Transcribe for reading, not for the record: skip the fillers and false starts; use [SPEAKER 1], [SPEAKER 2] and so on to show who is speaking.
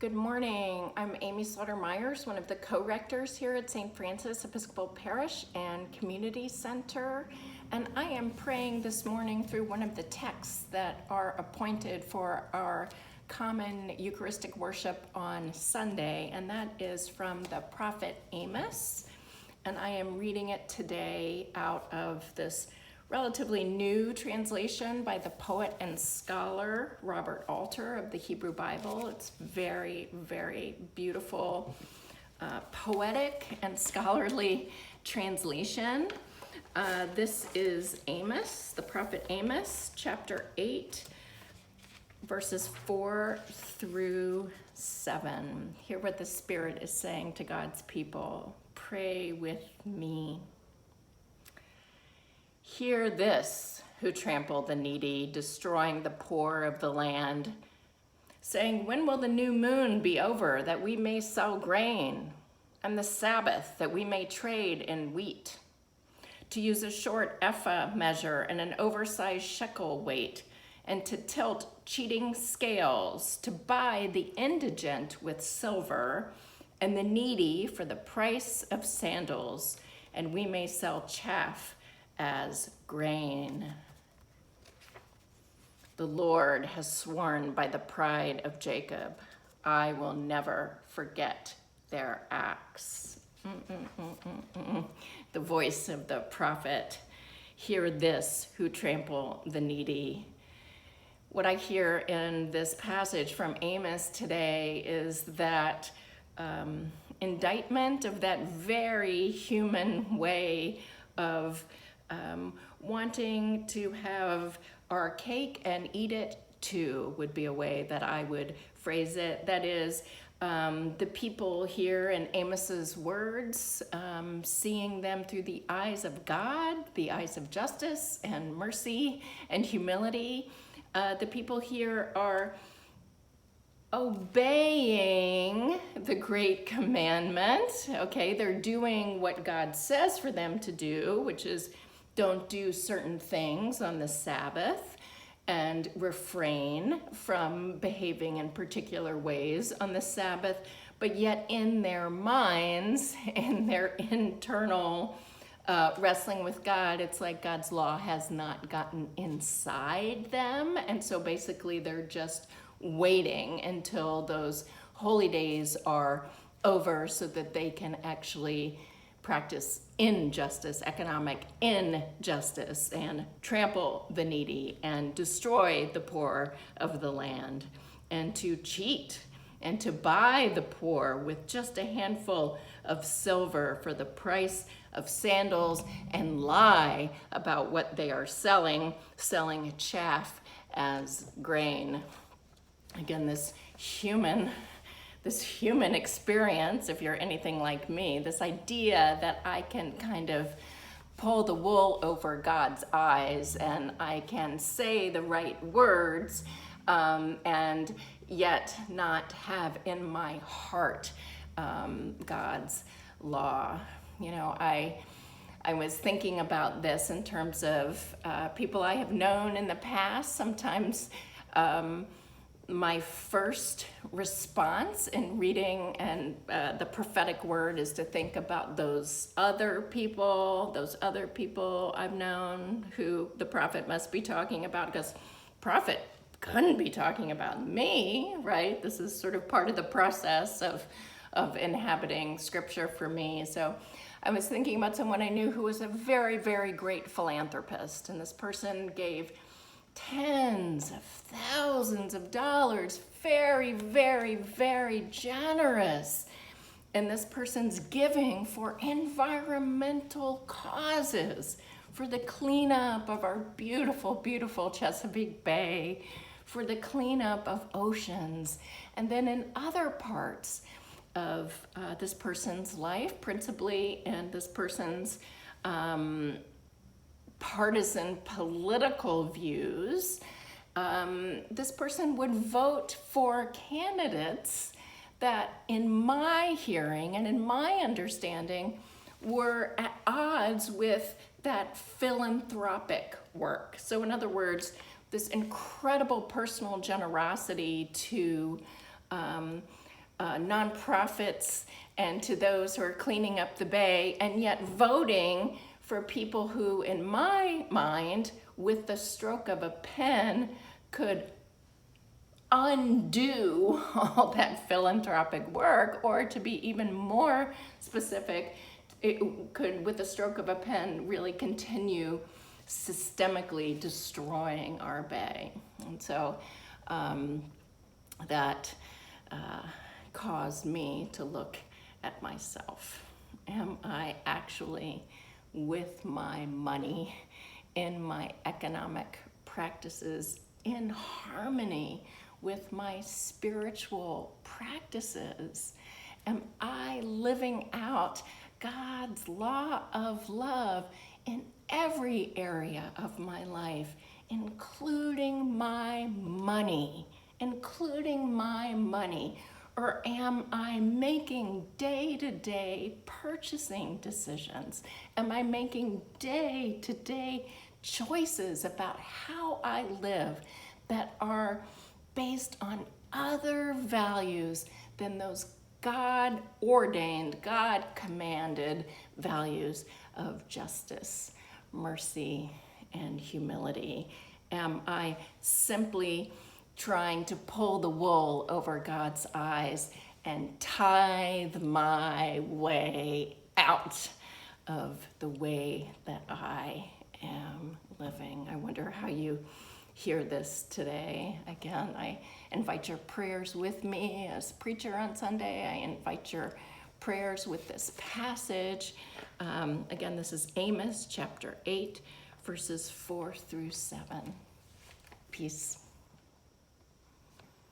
[SPEAKER 1] Good morning. I'm Amy Slaughter-Myers, one of the co-rectors here at St. Francis Episcopal Parish and Community Center, and I am praying this morning through one of the texts that are appointed for our common Eucharistic worship on Sunday, and that is from the prophet Amos, and I am reading it today out of this relatively new translation by the poet and scholar Robert Alter of the Hebrew Bible. It's very, very beautiful, poetic and scholarly translation. This is Amos, the prophet Amos, chapter 8, verses 4 through 7. Hear what the Spirit is saying to God's people. Pray with me. Hear this, who trample the needy, destroying the poor of the land, saying, when will the new moon be over, that we may sell grain, and the Sabbath, that we may trade in wheat? To use a short ephah measure and an oversized shekel weight, and to tilt cheating scales, to buy the indigent with silver, and the needy for the price of sandals, and we may sell chaff as grain. The Lord has sworn by the pride of Jacob, I will never forget their acts. The voice of the prophet, hear this, who trample the needy. What I hear in this passage from Amos today is that indictment of that very human way of wanting to have our cake and eat it too would be a way that I would phrase it. That is, the people here in Amos's words, seeing them through the eyes of God, the eyes of justice and mercy and humility. The people here are obeying the great commandment, okay? They're doing what God says for them to do, which is don't do certain things on the Sabbath and refrain from behaving in particular ways on the Sabbath, but yet in their minds, in their internal wrestling with God, it's like God's law has not gotten inside them, and so basically they're just waiting until those holy days are over so that they can actually practice injustice, economic injustice, and trample the needy and destroy the poor of the land, and to cheat and to buy the poor with just a handful of silver for the price of sandals, and lie about what they are selling chaff as grain. Again, this human experience, if you're anything like me, this idea that I can kind of pull the wool over God's eyes and I can say the right words and yet not have in my heart God's law. You know, I was thinking about this in terms of people I have known in the past. Sometimes my first response in reading and the prophetic word is to think about those other people I've known who the prophet must be talking about, because prophet couldn't be talking about me, right? This is sort of part of the process of inhabiting scripture for me. So I was thinking about someone I knew who was a very, very great philanthropist, and this person gave tens of thousands of dollars, very, very, very generous. And this person's giving for environmental causes, for the cleanup of our beautiful, beautiful Chesapeake Bay, for the cleanup of oceans. And then in other parts of this person's life, principally in this person's partisan political views, this person would vote for candidates that in my hearing and in my understanding were at odds with that philanthropic work. So in other words, this incredible personal generosity to nonprofits and to those who are cleaning up the bay, and yet voting for people who, in my mind, with the stroke of a pen, could undo all that philanthropic work, or to be even more specific, it could, with the stroke of a pen, really continue systemically destroying our bay. And so that caused me to look at myself. Am I actually, with my money, in my economic practices, in harmony with my spiritual practices? Am I living out God's law of love in every area of my life, including my money? Or am I making day-to-day purchasing decisions? Am I making day-to-day choices about how I live that are based on other values than those God-ordained, God-commanded values of justice, mercy, and humility? Am I simply trying to pull the wool over God's eyes and tithe my way out of the way that I am living? I wonder how you hear this today. Again, I invite your prayers with me as preacher on Sunday. I invite your prayers with this passage. Again, this is Amos chapter 8, verses 4 through 7. Peace.